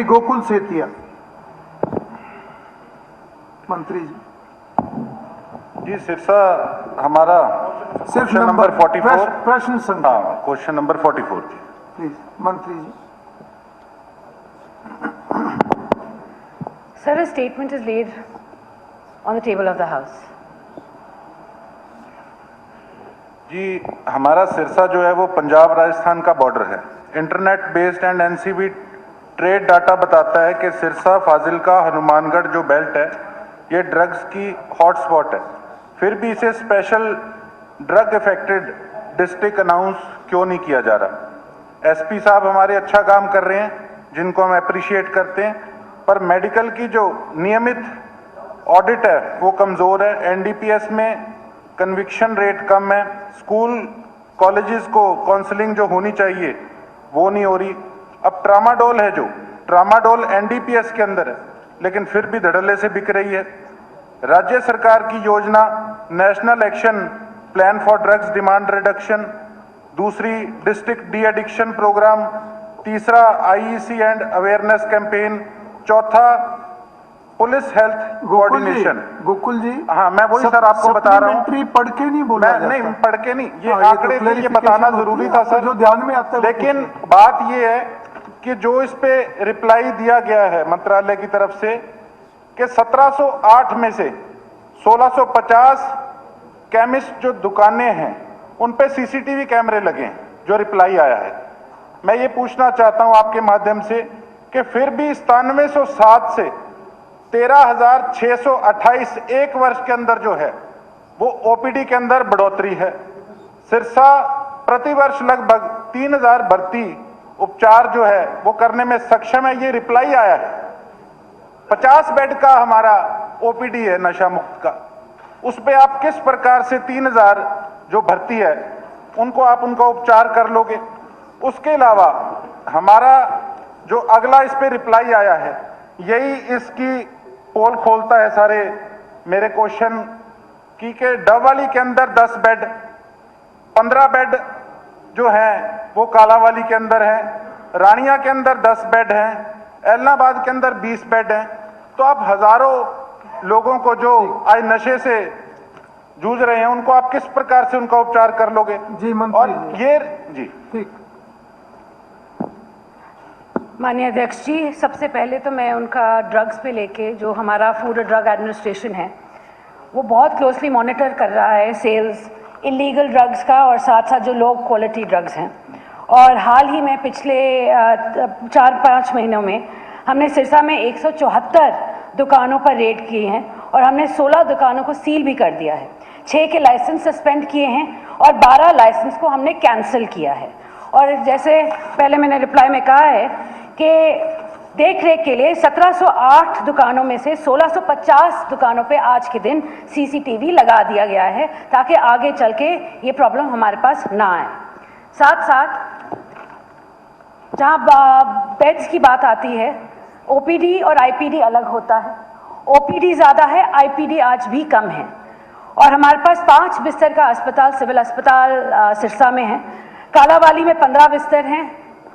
श्री गोकुल सेतिया। मंत्री जी। जी, सिरसा हमारा सिर्फ नंबर 44 प्रश्न संख्या। हाँ, क्वेश्चन नंबर 44 जी। प्लीज मंत्री जी। Sir, a statement is laid on the table of the House. जी, हमारा सिरसा जो है वो पंजाब राजस्थान का बॉर्डर है। Internet based and NCB trade data बताता है कि सिरसा फाजिलका हनुमानगढ़ जो बेल्ट है ये ड्रग्स की हॉटस्पॉट है, फिर भी इसे special drug affected district announce क्यों नहीं किया जा रहा। एसपी साहब हमारे अच्छा काम कर रहे हैं जिनको हम अप्रिशिएट करते हैं, पर मेडिकल की जो नियमित ऑडिट है वो कमज़ोर है। एनडीपीएस में कन्विक्शन रेट कम है। स्कूल कॉलेजेस को काउंसलिंग जो होनी चाहिए वो नहीं हो रही। अब ट्रामाडोल है, जो ट्रामाडोल एनडीपीएस के अंदर है लेकिन फिर भी धड़ल्ले से बिक रही है। राज्य सरकार की योजना national action plan for drugs demand reduction, दूसरी डिस्ट्रिक्ट डी एडिक्शन प्रोग्राम, तीसरा आईईसी एंड अवेयरनेस कैंपेन, चौथा पुलिस हेल्थ कोऑर्डिनेशन। गोकुल जी, हाँ, मैं वही सर आपको बता रहा हूँ। पढ़ के नहीं बोला जाता। नहीं, पढ़ के नहीं, ये हाँ, आंकड़े थे, ये बताना जरूरी था सर, जो ध्यान में आता है। लेकिन बात ये है कि जो इस पे रिप्लाई दिया गया है मंत्रालय की तरफ से कि 1708 में से 1650 केमिस्ट जो दुकानें हैं उन पे सीसीटीवी कैमरे लगे हैं, जो रिप्लाई आया है। मैं ये पूछना चाहता हूं आपके माध्यम से कि फिर भी 9707 से 13,628 एक वर्ष के अंदर जो है वो ओपीडी के अंदर बढ़ोतरी है। सिरसा प्रतिवर्ष लगभग 3000 भर्ती उपचार जो है वो करने में सक्षम है, ये रिप्लाई आया है। 50 बेड का हमारा ओपीडी है नशा मुक्त का, उस पे आप किस प्रकार से 3000 जो भर्ती है उनको आप उनका उपचार कर लोगे। उसके अलावा हमारा जो अगला इस पे रिप्लाई आया है यही इसकी पोल खोलता है सारे मेरे क्वेश्चन की कि डबवाली के अंदर 10 बेड, 15 बेड जो है वो कालावाली के अंदर है, रानिया के अंदर 10 बेड हैं, एलनाबाद के अंदर 20 बेड हैं। तो आप हजारों लोगों को जो आज नशे से जूझ रहे हैं उनको आप किस प्रकार से उनका उपचार कर लोगे। जी मंत्री और ये जी ठीक। माननीय अध्यक्ष जी, सबसे पहले तो मैं उनका ड्रग्स पे लेके जो हमारा फूड और ड्रग एडमिनिस्ट्रेशन है वो बहुत क्लोजली मॉनिटर कर रहा है सेल्स इलीगल ड्रग्स का और साथ साथ जो लो क्वालिटी ड्रग्स हैं। और हाल ही में पिछले 4-5 महीनों में हमने सिरसा में 174 दुकानों पर रेड किए हैं और हमने 16 दुकानों को सील भी कर दिया है। 6 के लाइसेंस सस्पेंड किए हैं और 12 लाइसेंस को हमने कैंसिल किया है। और जैसे पहले मैंने रिप्लाई में कहा है कि देख रेख के लिए 1708 दुकानों में से 1650 दुकानों पे आज के दिन सीसीटीवी लगा दिया गया है ताकि आगे चल के ये प्रॉब्लम हमारे पास ना आए। साथ साथ जहाँ बेड्स की बात आती है, ओपीडी और आईपीडी अलग होता है। ओपीडी ज़्यादा है, आईपीडी आज भी कम है। और हमारे पास 5 बिस्तर का अस्पताल सिविल अस्पताल सिरसा में है। कालावाली में 15 बिस्तर हैं,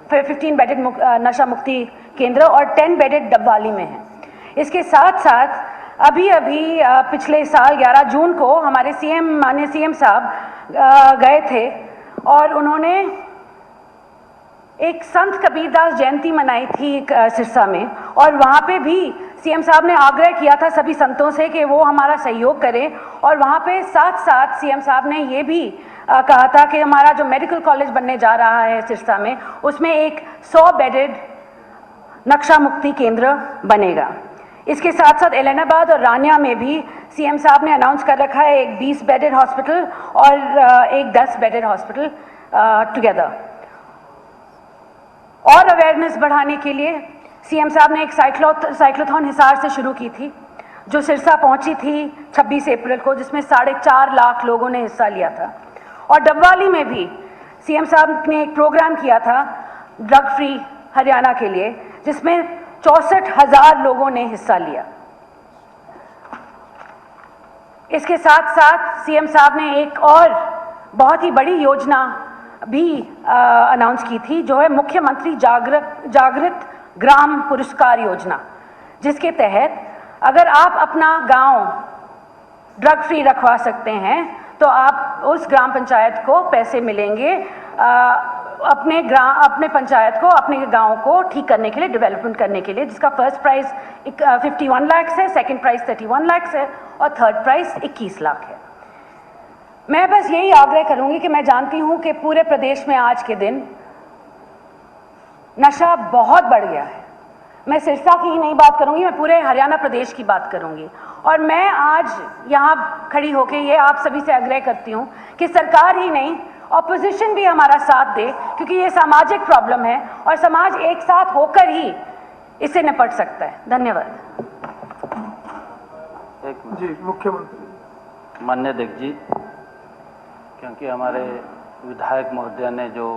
15 बेडेड नशा मुक्ति केंद्र और 10 बेडेड डबवाली में है। इसके साथ साथ अभी पिछले साल 11 जून को हमारे माननीय सीएम साहब गए थे और उन्होंने एक संत कबीरदास जयंती मनाई थी सिरसा में, और वहाँ पे भी सीएम साहब ने आग्रह किया था सभी संतों से कि वो हमारा सहयोग करें। और वहाँ पे साथ साथ सीएम साहब ने ये भी कहा था कि हमारा जो मेडिकल कॉलेज बनने जा रहा है सिरसा में उसमें एक 100 बेडेड नक्शा मुक्ति केंद्र बनेगा। इसके साथ साथ एलनाबाद और रानिया में भी सीएम साहब ने अनाउंस कर रखा है एक 20 बेडेड हॉस्पिटल और एक 10 बेडेड हॉस्पिटल टुगेदर। और अवेयरनेस बढ़ाने के लिए सीएम साहब ने एक साइक्लोथॉन हिसार से शुरू की थी जो सिरसा पहुंची थी 26 अप्रैल को, जिसमें 4.5 लाख लोगों ने हिस्सा लिया था। और डबवाली में भी सीएम साहब ने एक प्रोग्राम किया था ड्रग फ्री हरियाणा के लिए, जिसमें 64,000 लोगों ने हिस्सा लिया। इसके साथ साथ सीएम साहब ने एक और बहुत ही बड़ी योजना भी अनाउंस की थी जो है मुख्यमंत्री जागृत ग्राम पुरस्कार योजना, जिसके तहत अगर आप अपना गांव ड्रग फ्री रखवा सकते हैं तो आप उस ग्राम पंचायत को पैसे मिलेंगे अपने पंचायत को, अपने गांव को ठीक करने के लिए, डेवलपमेंट करने के लिए, जिसका फर्स्ट प्राइज़ 51 लाख है, सेकंड प्राइज़ 31 लाख है और थर्ड प्राइज़ 21 लाख है। मैं बस यही आग्रह करूंगी कि मैं जानती हूं कि पूरे प्रदेश में आज के दिन नशा बहुत बढ़ गया है। मैं सिरसा की ही नहीं बात करूंगी, मैं पूरे हरियाणा प्रदेश की बात करूंगी। और मैं आज यहाँ खड़ी होकर ये आप सभी से आग्रह करती हूँ कि सरकार ही नहीं, ऑपोजिशन भी हमारा साथ दे, क्योंकि ये सामाजिक प्रॉब्लम है और समाज एक साथ होकर ही इससे निपट सकता है। धन्यवाद। जी मुख्यमंत्री। माननीय अध्यक्ष जी, क्योंकि हमारे विधायक महोदय ने जो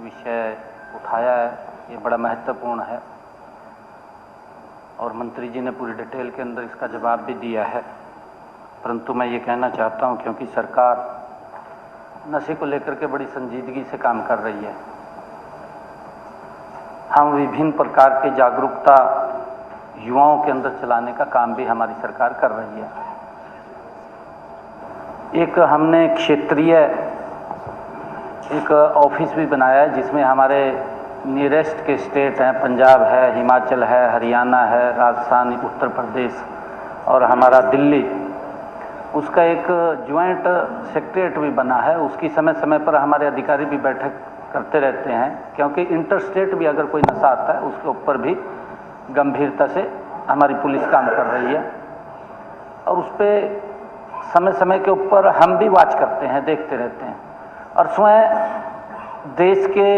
विषय उठाया है ये बड़ा महत्वपूर्ण है और मंत्री जी ने पूरी डिटेल के अंदर इसका जवाब भी दिया है, परंतु मैं ये कहना चाहता हूँ क्योंकि सरकार नशे को लेकर के बड़ी संजीदगी से काम कर रही है। हम विभिन्न प्रकार की जागरूकता युवाओं के अंदर चलाने का काम भी हमारी सरकार कर रही है। एक हमने क्षेत्रीय एक ऑफिस भी बनाया है जिसमें हमारे नियरेस्ट के स्टेट हैं, पंजाब है, हिमाचल है, हरियाणा है, राजस्थान, उत्तर प्रदेश और हमारा दिल्ली, उसका एक ज्वाइंट सेक्रेटरीट भी बना है। उसकी समय समय पर हमारे अधिकारी भी बैठक करते रहते हैं, क्योंकि इंटर स्टेट भी अगर कोई नशा आता है उसके ऊपर भी गंभीरता से हमारी पुलिस काम कर रही है और उस पर समय समय के ऊपर हम भी वॉच करते हैं, देखते रहते हैं। और स्वयं देश के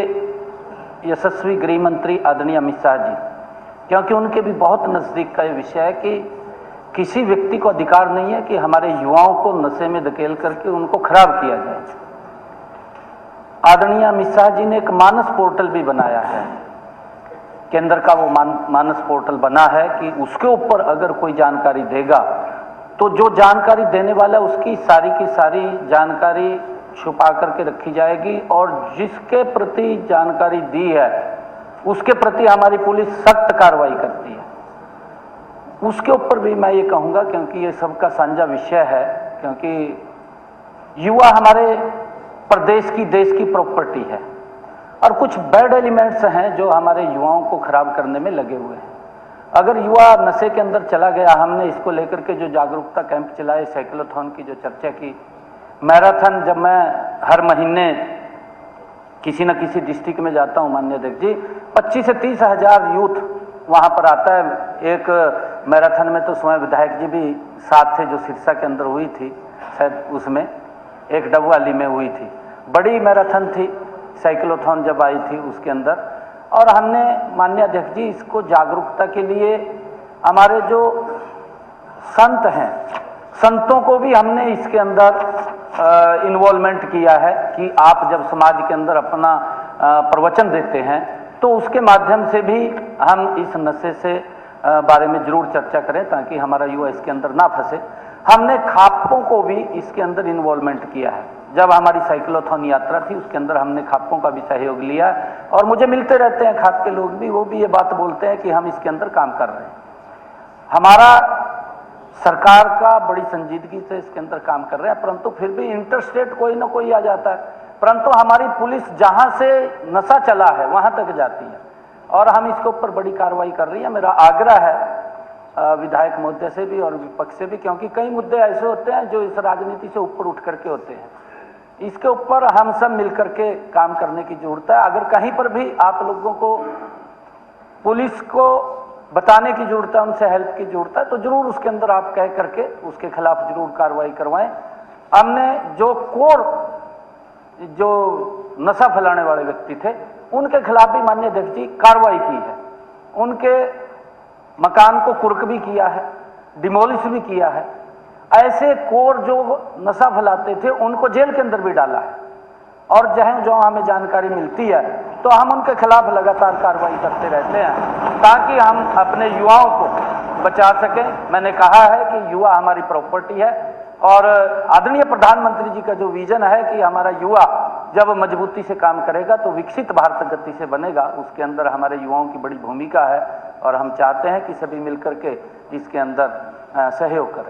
यशस्वी गृह मंत्री आदरणीय अमित शाह जी, क्योंकि उनके भी बहुत नज़दीक का ये विषय है कि किसी व्यक्ति को अधिकार नहीं है कि हमारे युवाओं को नशे में धकेल करके उनको खराब किया जाए। आदरणीय अमित शाह जी ने एक मानस पोर्टल भी बनाया है, केंद्र का वो मानस पोर्टल बना है कि उसके ऊपर अगर कोई जानकारी देगा तो जो जानकारी देने वाला उसकी सारी की सारी जानकारी छुपा करके रखी जाएगी और जिसके प्रति जानकारी दी है उसके प्रति हमारी पुलिस सख्त कार्रवाई करती है। उसके ऊपर भी मैं ये कहूँगा, क्योंकि ये सबका साझा विषय है, क्योंकि युवा हमारे प्रदेश की, देश की प्रॉपर्टी है और कुछ बैड एलिमेंट्स हैं जो हमारे युवाओं को खराब करने में लगे हुए हैं। अगर युवा नशे के अंदर चला गया, हमने इसको लेकर के जो जागरूकता कैंप चलाए, साइक्लोथॉन की जो चर्चा की, मैराथन, जब मैं हर महीने किसी न किसी डिस्ट्रिक्ट में जाता हूं माननीय अध्यक्ष जी, 25 से 30 हज़ार यूथ वहां पर आता है। एक मैराथन में तो स्वयं विधायक जी भी साथ थे, जो सिरसा के अंदर हुई थी, शायद उसमें एक डबवाली में हुई थी, बड़ी मैराथन थी साइक्लोथॉन जब आई थी उसके अंदर। और हमने माननीय अध्यक्ष जी इसको जागरूकता के लिए हमारे जो संत हैं, संतों को भी हमने इसके अंदर इन्वॉल्वमेंट किया है कि आप जब समाज के अंदर अपना प्रवचन देते हैं तो उसके माध्यम से भी हम इस नशे से बारे में जरूर चर्चा करें ताकि हमारा युवा इसके अंदर ना फंसे। हमने खापों को भी इसके अंदर इन्वॉल्वमेंट किया है। जब हमारी साइक्लोथॉन यात्रा थी उसके अंदर हमने खापों का भी सहयोग लिया है और मुझे मिलते रहते हैं खाप के लोग भी, वो भी ये बात बोलते हैं कि हम इसके अंदर काम कर रहे हैं। हमारा सरकार का बड़ी संजीदगी से इसके अंदर काम कर रहे हैं, परंतु फिर भी इंटर स्टेट कोई ना कोई आ जाता है, परंतु हमारी पुलिस जहां से नशा चला है वहां तक जाती है और हम इसके ऊपर बड़ी कार्रवाई कर रही है। मेरा आग्रह है विधायक महोदय से भी और विपक्ष से भी, क्योंकि कई मुद्दे ऐसे होते हैं जो इस राजनीति से ऊपर उठ करके होते हैं, इसके ऊपर हम सब मिलकर के काम करने की जरूरत है। अगर कहीं पर भी आप लोगों को पुलिस को बताने की जरूरत है, उनसे हेल्प की जरूरत है, तो जरूर उसके अंदर आप कह करके उसके खिलाफ जरूर कार्रवाई करवाएं। हमने जो कोर जो नशा फैलाने वाले व्यक्ति थे उनके खिलाफ भी माननीय अध्यक्ष जी कार्रवाई की है, उनके मकान को कुर्क भी किया है, डिमोलिश भी किया है। ऐसे कोर जो नशा फैलाते थे उनको जेल के अंदर भी डाला है और जहाँ जो हमें जानकारी मिलती है तो हम उनके खिलाफ लगातार कार्रवाई करते रहते हैं ताकि हम अपने युवाओं को बचा सकें। मैंने कहा है कि युवा हमारी प्रॉपर्टी है और आदरणीय प्रधानमंत्री जी का जो विजन है कि हमारा युवा जब मजबूती से काम करेगा तो विकसित भारत गति से बनेगा। उसके अंदर हमारे युवाओं की बड़ी भूमिका है और हम चाहते हैं कि सभी मिलकर के इसके अंदर सहयोग करें।